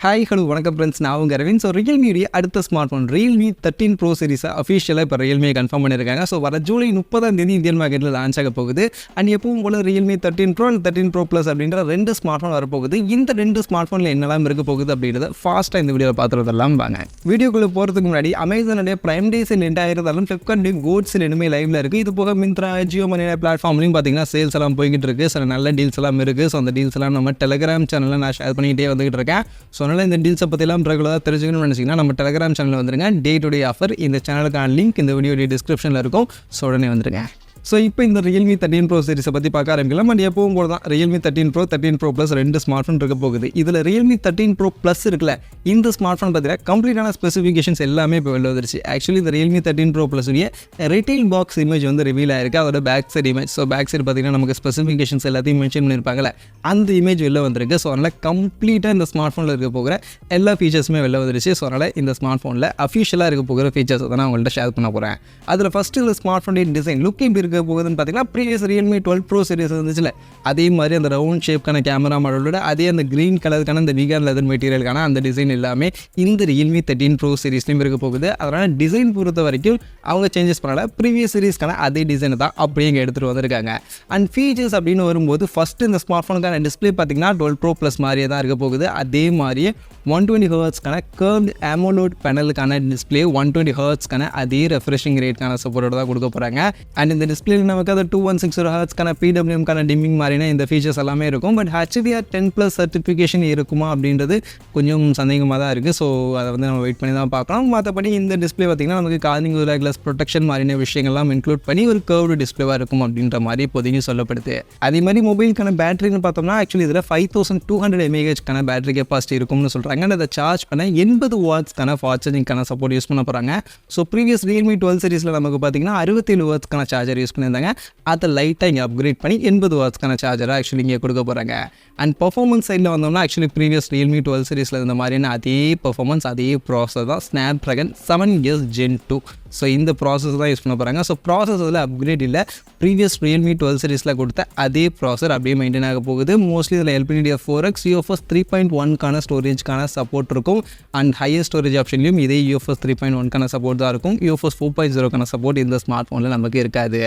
Hi hello வணக்கம் friends, நான் உங்கள் அரவிந்த். ஸோ ரியல்மியுடைய அடுத்த ஸ்மார்ட் ஃபோன் ரியல்மி 13 ப்ரோ சீரிஸை அஃபிஷியலாக இப்போ ரியல்மியை கன்ஃபார்ம் பண்ணியிருக்காங்க. ஸோ வர ஜூலை 30 இந்தியன் மார்க்கெட்டில் லான்ச் ஆக போகுது. அண்ட் எப்பவும் போல் Realme 13 pro and 13 pro plus அப்படின்ற ரெண்டு ஸ்மார்ட் ஃபோன் வரப்போகுது. இந்த ரெண்டு ஸ்மார்ட் ஃபோனில் என்னெல்லாம் இருக்க போகுது அப்படின்றத ஃபாஸ்ட்டாக இந்த வீடியோவில் பார்த்துறதெல்லாம் வாங்க. வீடியோக்குள்ளே போகிறதுக்கு முன்னாடி அமேசானுடைய ப்ரைம் டே சேல் எண்ட் ஆயிருந்தாலும் ஃப்ளிப்கார்ட் கோட் சேல் இனிமே லைவில் இருக்குது. இது போக மிந்த்ரா, ஜியோ மணியோட பிளாட்ஃபார்ம்லையும் பார்த்தீங்கன்னா சேல்ஸ் எல்லாம் போய்கிட்டு இருக்குது. சில நல்ல டீல்ஸ் எல்லாம் இருக்குது. ஸோ அந்த டீல்ஸ் எல்லாம் நம்ம டெலிகிராம் சேனலில் நான் ஷேர் பண்ணிக்கிட்டே வந்துகிட்டு இருக்கேன். ஸோ அதனால் இந்த டீல்ஸை பற்றிலாம் ரெகுலராக தெரிஞ்சுக்கணும்னு நினச்சிங்கன்னா நம்ம டெலிகிராம் சேனலில் வந்துருங்க. டே டு டே ஆஃபர் இந்த சேனலுக்கான லிங்க் இந்த வீடியோடைய டிஸ்கிரிப்ஷனில் இருக்கும். ஸோ உடனே வந்துருங்க. ஸோ இப்போ இந்த ரியல்மி 13 ப்ரோ சீரிஸை பற்றி பார்க்க ஆரம்பிக்கலாம். அண்ட் எப்பவும் போல தான் ரியல்மி 13 ப்ரோ 13 ப்ரோ ப்ளஸ் ரெண்டு ஸ்மார்ட் ஃபோன் இருக்க போகுது. இதில் ரியல்மி 13 ப்ரோ ப்ளஸ் இருக்குல்ல, இந்த ஸ்மார்ட் ஃபோன் பார்த்தீங்கன்னா கம்ப்ளீட்டான ஸ்பெசிஃபிகேஷன்ஸ் எல்லாமே இப்போ வெளில வந்துருச்சு. ஆக்சுவலி இந்த ரியல்மி 13 ப்ரோ ப்ளஸ் உடைய ரிட்டைல் பாக்ஸ் இமேஜ் வந்து ரிவீல் ஆயிருக்கு. அதோட back side image. So back side பார்த்தீங்கன்னா நமக்கு ஸ்பெசிஃபிகேஷன்ஸ் எல்லாத்தையும் மென்ஷன் பண்ணியிருப்பாங்கல்ல, அந்த இமேஜ் வெளில வந்திருக்கு. ஸோ அதனால் கம்ப்ளீட்டாக இந்த ஸ்மார்ட் ஃபோனில் இருக்க போகிற எல்லா ஃபீச்சர்ஸுமே வெளில வந்துருச்சு. ஸோ அதனால் இந்த ஸ்மார்ட் ஃபோனில் அஃபிஷியலாக இருக்க போகிற ஃபீச்சர்ஸ் தான் நான் உங்கள்கிட்ட ஷேர் பண்ண போகிறேன். அதில் ஃபஸ்ட்டு இந்த ஸ்மார்ட் ஃபோனுடைய டிசைன் லுக் எப்படி இருக்க போகுதுன்னு பார்த்தீங்கன்னா ப்ரீவியஸ் ரியல்மி 12 ப்ரோ சீரிஸ் இருந்துச்சுல, அதே மாதிரி அந்த ரவுண்ட் ஷேப்க்கான கேமரா மாடலோட அதே அந்த க்ரீன் கலருக்கான அந்த வீகன் லெதர் மெட்டீரியலுக்கான அந்த டிசைன் எல்லாமே இந்த ரியல்மி 13 ப்ரோ சீரிஸ்லையும் இருக்க போகுது. அதனால் டிசைன் பொறுத்த வரைக்கும் அவங்க சேஞ்சஸ் பண்ணல. ப்ரீவியஸ் சீரிஸ்க்கான அதே டிசைனை தான் அப்படியே இங்கே எடுத்துகிட்டு வந்திருக்காங்க. அண்ட் ஃபீச்சர்ஸ் அப்படின்னு வரும்போது ஃபஸ்ட்டு இந்த ஸ்மார்ட் ஃபோனுக்கான டிஸ்பிளே பார்த்தீங்கன்னா 12 ப்ரோ ப்ளஸ் மாதிரியே தான் இருக்க போகுது. அதே மாதிரியே 120 ஹெர்ட்ஸ்க்கான கர்வ்டு AMOLED பேனலுக்கான டிஸ்பிளே, 120 ஹெர்ட்ஸ்க்கான அதே ரெஃப்ரெஷிங் ரேட்க்கான சப்போர்ட்டோட தான் கொடுக்க போகிறாங்க. அண்ட் இந்த டிஸ்பிளேல நமக்கு அது 2160 ஹெர்ட்ஸ்க்கான PWMக்கான டிம்மிங் மாதிரினா இந்த ஃபீச்சர்ஸ் எல்லாமே இருக்கும். பட் HDR10+ சர்டிஃபிகேஷன் இருக்குமா அப்படின்றது கொஞ்சம் சந்தேகமாக தான் இருக்குது. ஸோ அதை வந்து நம்ம வெயிட் பண்ணி தான் பார்க்கலாம். மற்றபடி இந்த டிஸ்பிளே பார்த்திங்கன்னா நமக்கு கார்னிங் கிளாஸ் ப்ரொடெக்ஷன் மாதிரியான விஷயங்கள்லாம் இன்க்ளூட் பண்ணி ஒரு கர்வ்டு டிஸ்பிளேவாக இருக்கும் அப்படின்ற மாதிரி இப்போதைக்கு சொல்லப்படுது. அதே மாதிரி மொபைலுக்கான பேட்டரின்னு பார்த்தோம்னா ஆக்சுவலி இதில் 5200 mAhக்கான பேட்டரி கெப்பாசிட்டி இருக்கும்னு சொல்கிறாங்க. அதை சார்ஜ் பண்ண 80 வாட்ஸ்க்கான ஃபாஸ்ட் சார்ஜிங்கான சப்போர்ட் யூஸ் பண்ண போகிறாங்க. ஸோ ப்ரீவியஸ் ரியல்மி 12 சீரிஸில் நமக்கு பார்த்தீங்கன்னா 67 வாட்ஸ்க்கான சார்ஜர் யூஸ் பண்ணியிருந்தாங்க. அதை லைட்டாக இங்கே அப்கிரேட் பண்ணி 80 வாட்ஸ்க்கான சார்ஜராக ஆக்சுவலி இங்கே கொடுக்க போகிறாங்க. அண்ட் பர்ஃபார்மன்ஸ் சைடில் வந்தோம்னா ஆக்சுவலி ப்ரீவியஸ் ரியல்மி 12 சீரிஸில் இருந்த மாதிரியான அதே பர்ஃபார்மன்ஸ் அதே ப்ராசஸ் தான் Snapdragon 7S Gen 2. ஸோ இந்த ப்ராசஸ் தான் யூஸ் பண்ண போகிறாங்க. ஸோ ப்ராசஸ் அதில் அப்கிரேட் இல்லை, ப்ரீவியஸ் ரியல்மி 12 சீரிஸில் கொடுத்த அதே ப்ராசர் அப்படியே மெயின்டைன் ஆக போகுது. மோஸ்ட்லி இதில் LPDDR4X UFS 3.1க்கான ஸ்டோரேஜ்க்கான சப்போர்ட் இருக்கும். அண்ட் ஹையர் ஸ்டோரேஜ் ஆப்ஷன்லையும் இதே UFS 3.1க்கான சப்போர்ட் தான் இருக்கும். UFS 4.0க்கான சப்போர்ட் இந்த ஸ்மார்ட் ஃபோனில் நமக்கு இருக்காது.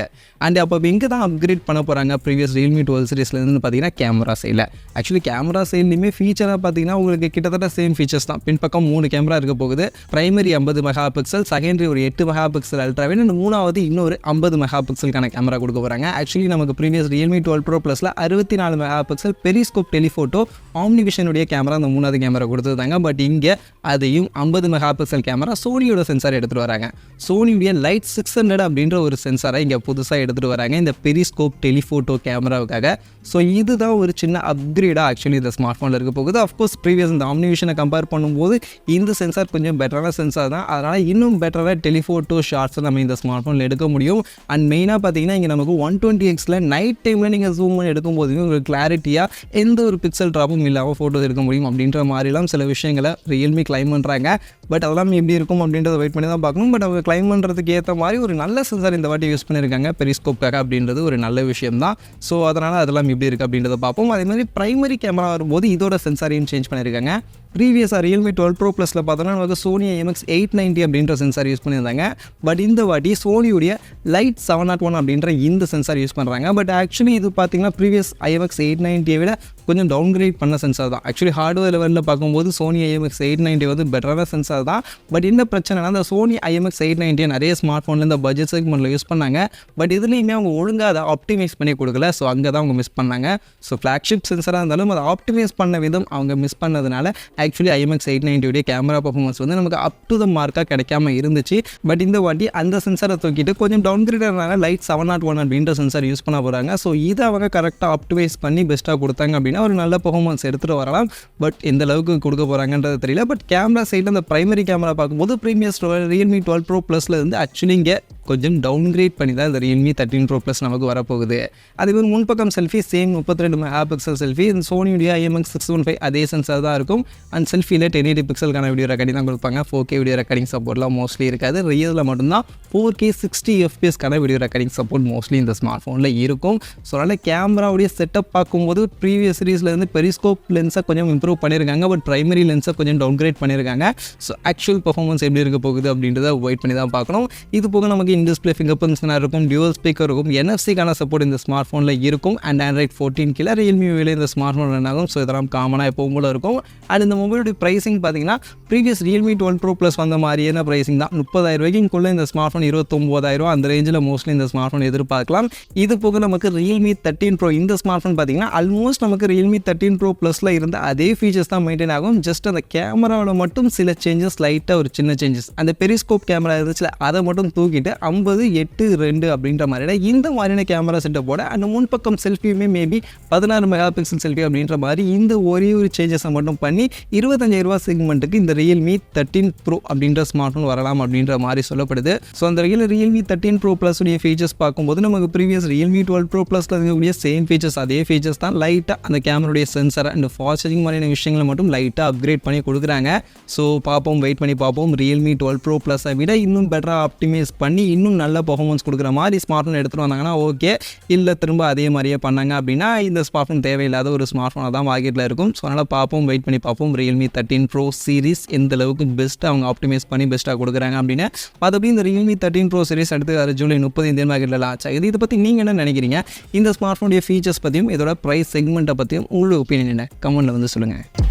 அண்ட் அப்போ எங்கே தான் அப்கிரேட் பண்ண போகிறாங்க ப்ரீவியஸ் ரியல்மி 12 சீரிஸ்லேருந்து பார்த்தீங்கன்னா கேமரா சைடில். ஆக்சுவலி கேமரா சைட்லையுமே ஃபீச்சராக பார்த்தீங்கன்னா உங்களுக்கு கிட்டத்தட்ட சேம் ஃபீச்சர்ஸ் தான். பின்பக்கம் 3 கேமரா இருக்க போகுது. பிரைமரி 50 மெகா பிக்சல், செகண்டரி ஒரு 8 மெகா பிக்சல் அல்ட்ராவைட், இந்த மூணாவது இன்னொரு 50 மெகா பிக்சலுக்கான கேமரா கொடுக்க போகிறாங்க. ஆக்சுவலி நமக்கு ப்ரீவியஸ் ரியல்மி 12 ப்ரோ ப்ளஸில் 64 மெகா பிக்சல் பெரிஸ்கோப் டெலிஃபோட்டோ ஆம்னிவிஷனுடைய கேமரா அந்த மூணாவது கேமரா கொடுத்துருந்தாங்க. பட் இங்கே அதையும் 50 மெகா பிக்சல் கேமரா சோனியோட சென்சார் எடுத்துகிட்டு வராங்க. சோனியுடைய லைட் 600 அப்படின்ற ஒரு சென்சாரை இங்கே புதுசாக எடுத்துகிட்டு வராங்க இந்த பெரிஸ்கோப் டெலிஃபோட்டோ கேமராவுக்காக. ஸோ இதுதான் ஒரு சின்ன அப்கிரேடாக ஆக்சுவலி இந்த ஸ்மார்ட் ஃபோனில் இருக்க போகுது. அஃப்கோர்ஸ் ப்ரீவியஸ் இந்த ஆம்னிவிஷனை கம்பேர் பண்ணும்போது இந்த சென்சார் கொஞ்சம் பெட்டரான சென்சார் தான். அதனால் இன்னும் பெட்டராக டெலிஃபோட்டோ ஷார்ட்ஸை நம்ம இந்த ஸ்மார்ட் ஃபோனில் எடுக்க முடியும். அண்ட் மெயினாக பார்த்தீங்கன்னா இங்கே நமக்கு 120Xல நைட் டைமில் நீங்கள் ஜூம் பண்ணி எடுக்கும் போதுமே உங்களுக்கு கிளாரிட்டியாக எந்த ஒரு பிக்சல் ட்ராப்பும் இல்லாமல் ஃபோட்டோஸ் எடுக்க முடியும் அப்படின்ற மாதிரிலாம் சில விஷயங்களை ரியல்மி கிளைம் பண்ணுறாங்க. பட் அதெல்லாம் எப்படி இருக்கும் அப்படின்றத வெயிட் பண்ணி தான் பார்க்கணும். பட் அவங்க கிளைம் பண்ணுறதுக்கு ஏற்ற மாதிரி ஒரு நல்ல சென்சார் இந்த வாட்டி யூஸ் பண்ணியிருக்காங்க பெரிஸ்கோப்காக அப்படின்றது ஒரு நல்ல விஷயம் தான். ஸோ அதனால் அதெல்லாம் எப்படி இருக்குது அப்படின்றத பார்ப்போம். அதே மாதிரி பிரைமரி கேமரா வரும்போது இதோட சென்சாரையும் சேஞ்ச் பண்ணியிருக்காங்க. ப்ரீவியஸாக ரியல்மி 12 ப்ரோ ப்ளஸில் பார்த்தோன்னா நமக்கு சோனி IMX890 அப்படின்ற சென்சார் யூஸ் பண்ணியிருந்தாங்க. பட் இந்த வாட்டி சோனியுடைய லைட் 701 அப்படின்ற இந்த சென்சார் யூஸ் பண்ணுறாங்க. பட் ஆக்சுவலி இது பார்த்தீங்கன்னா ப்ரீவியஸ் IMX890 விட கொஞ்சம் டவுன்கிரேட் பண்ண சென்சார் தான். ஆக்சுவலி ஹார்ட்வேர் லெவலில் பார்க்கும்போது சோனி IMX890 வந்து பெட்டரான சென்சார் தான். பட் என்ன பிரச்சனைனா அந்த சோனி IMX890 நிறைய ஸ்மார்ட் ஃபோனில் இந்த பட்ஜெட் செக்மெண்ட்டில் யூஸ் பண்ணாங்க. பட் இதுலேயுமே அவங்க ஒழுங்காக அதை ஆப்டிமைஸ் பண்ணி கொடுக்கல. ஸோ அங்கே தான் அவங்க மிஸ் பண்ணாங்க. ஸோ ஃப்ளாக்ஷிப் சென்சாராக இருந்தாலும் அதை ஆப்டிமைஸ் பண்ண விதம் அவங்க மிஸ் பண்ணதுனால ஆக்சுவலி IMX890 கேமரா பர்ஃபார்மன்ஸ் வந்து நமக்கு அப் டு த மார்க்காக கிடைக்காம இருந்துச்சு. பட் இந்த வாட்டி அந்த சென்சாரை தூக்கிட்டு கொஞ்சம் டவுன்கிரேடான லைட் 701 அப்படின்ற சென்சார் யூஸ் பண்ண போகிறாங்க. ஸோ இதை அவங்க கரெக்டாக ஆப்டிமைஸ் பண்ணி பெஸ்ட்டாக கொடுத்தாங்க அப்படின்னா ஒரு நல்ல பர்ஃபார்மன்ஸ் எடுத்துகிட்டு வரலாம். பட் எந்த அளவுக்கு கொடுக்க போகிறாங்கன்றது தெரியல. பட் கேமரா சைடில் அந்த பிரைமரி கேமரா பார்க்கும்போது ப்ரீவியஸ் ரியல்மி 12 ப்ரோ ப்ளஸில் இருந்து ஆக்சுவலி இங்கே கொஞ்சம் டவுன்கிரேட் பண்ணி தான் இந்த ரியல்மி 13 ப்ரோ ப்ளஸ் நமக்கு வரப்போகுது. அதே மாதிரி முன்பக்கம் selfie same 32 mega pixel selfie. இந்த சோனியுடைய IMX615 அதே சென்சார் தான் இருக்கும். அண்ட் செல்ஃபியில் 1080 பிக்சலுக்கான வீடியோ ரெக்கார்டிங் தான் கொடுப்பாங்க. 4K வீடியோ ரெக்கார்டிங் சப்போர்ட்லாம் மோஸ்ட்லி இருக்காது. ரியலில் மட்டும்தான் 4K 60 FPS video recording support mostly இந்த ஸ்மார்ட் ஃபோனில் இருக்கும். ஸோ அதனால் கேமராவுடைய செட்டப் பார்க்கும்போது ப்ரீவியஸ் சீரிஸில் வந்து பெரிஸ்கோப் லென்ஸை கொஞ்சம் இம்ப்ரூவ் பண்ணியிருக்காங்க, பட் பிரைமரி லென்ஸை கொஞ்சம் டவுன்கிரேட் பண்ணியிருக்காங்க. ஸோ ஆக்சுவல் பர்ஃபார்மன்ஸ் எப்படி இருக்க போகுது அப்படின்றத வெயிட் பண்ணி தான் பார்க்கணும். இது போக நமக்கு இன் டிஸ்பிளே ஃபிங்கர் பிரிண்ட்ஸ்னா இருக்கும், டியூவல் ஸ்பீக்கர் இருக்கும், NFC-க்கான சப்போர்ட் இந்த ஸ்மார்ட் ஃபோனில் இருக்கும். அண்ட் Android 14 கீழே ரியல்மி வேலை இந்த ஸ்மார்ட் ஃபோன் ரன் ஆகும். ஸோ இதெல்லாம் காமனாக எப்பவும் போல இருக்கும். அண்ட் இந்த மொபைலுடைய ப்ரைஸிங் பார்த்தீங்கன்னா ப்ரீவியஸ் ரியல்மி 12 Pro Plus வந்த மாதிரியான ப்ரைஸிங் தான். 30,000 ரூபாய்க்குள்ளே இந்த ஸ்மார்ட் ஃபோன் 29,000 அந்த ரேஞ்சில் மோஸ்ட்லி இந்த ஸ்மார்ட் ஃபோன் எதிர்பார்க்கலாம். இது போக நமக்கு ரியல்மி 13 Pro இந்த ஸ்மார்ட் ஃபோன் பார்த்தீங்கன்னா ஆல்மோஸ்ட் நமக்கு ரியல்மி 13 Pro Plusல இருந்த அதே ஃபீச்சர்ஸ் தான் மெயின்டைன் ஆகும். ஜஸ்ட் அந்த கேமராவில் மட்டும் சில சேஞ்சஸ், லைட்டாக ஒரு சின்ன சேஞ்சஸ். அந்த பெரிஸ்கோப் கேமரா இருந்துச்சுல அதை மட்டும் தூக்கிட்டு 50:8:2 அப்படின்ற மாதிரியான இந்த மாதிரியான கேமரா செட்டப்போட அந்த முன்பக்கம் செல்ஃபியுமே மேபி 16 மெகா பிக்சல் செல்ஃபி அப்படின்ற மாதிரி இந்த ஒரே ஒரு சேஞ்சஸை மட்டும் பண்ணி 25,000 ரூபா செக்மெண்ட்டுக்கு இந்த ரியல்மி 13 Pro அப்படின்ற ஸ்மார்ட் ஃபோன் வரலாம் அப்படின்ற மாதிரி சொல்லப்படுது. ஸோ அந்த ரியல்மி 13 Pro Plus உடைய ஃபீச்சர்ஸ் பார்க்கும்போது நமக்கு ப்ரீவியஸ் ரியல்மி 12 Pro Plusல இருக்கக்கூடிய சேம் ஃபீச்சர்ஸ், அதே ஃபீச்சர்ஸ் தான். லைட்டாக அந்த கேமராவுடைய சென்சர் அண்ட் ஃபாஸ்ட் சார்ஜிங் மாதிரியான விஷயங்களை மட்டும் லைட்டாக அப்கிரேட் பண்ணி கொடுக்குறாங்க. ஸோ பார்ப்போம், வெயிட் பண்ணி பார்ப்போம். ரியல்மி 12 Pro Plusஐ விட இன்னும் பெட்டராக ஆப்டிமைஸ் பண்ணி இன்னும் நல்ல பர்ஃபார்மன்ஸ் கொடுக்குற மாதிரி ஸ்மார்ட் ஃபோன் எடுத்துகிட்டு வந்தாங்கன்னா ஓகே. இல்லை திரும்ப அதே மாதிரியே பண்ணாங்க அப்படின்னா இந்த ஸ்மார்ட் ஃபோன் தேவையில்லாத ஒரு ஸ்மார்ட் ஃபோனாக தான் மார்க்கெட்டில் இருக்கும். ஸோ அதனால் பார்ப்போம், வெயிட் பண்ணி பார்ப்போம் ரியல்மி 13 Pro சீரிஸ் எந்த அளவுக்கு பெஸ்ட்டாக அவங்க ஆப்டிமைஸ் பண்ணி பெஸ்ட்டாக கொடுக்குறாங்க அப்படின்னு. மற்றபடி இந்த ரியல்மி 13 Pro சீரிஸ் அடுத்து ஜூலை 30 இந்தியன் மார்க்கெட்டில் லான்ச் ஆகுது. இதை பற்றி நீங்கள் என்ன நினைக்கிறீங்க? இந்த ஸ்மார்ட் ஃபோனுடைய ஃபீச்சர்ஸ் பற்றியும் இதோட ப்ரைஸ் செக்மெண்ட்டை பற்றியும் உங்களோட ஒப்பீனியன் என்ன? கமெண்ட்டில் வந்து சொல்லுங்கள்.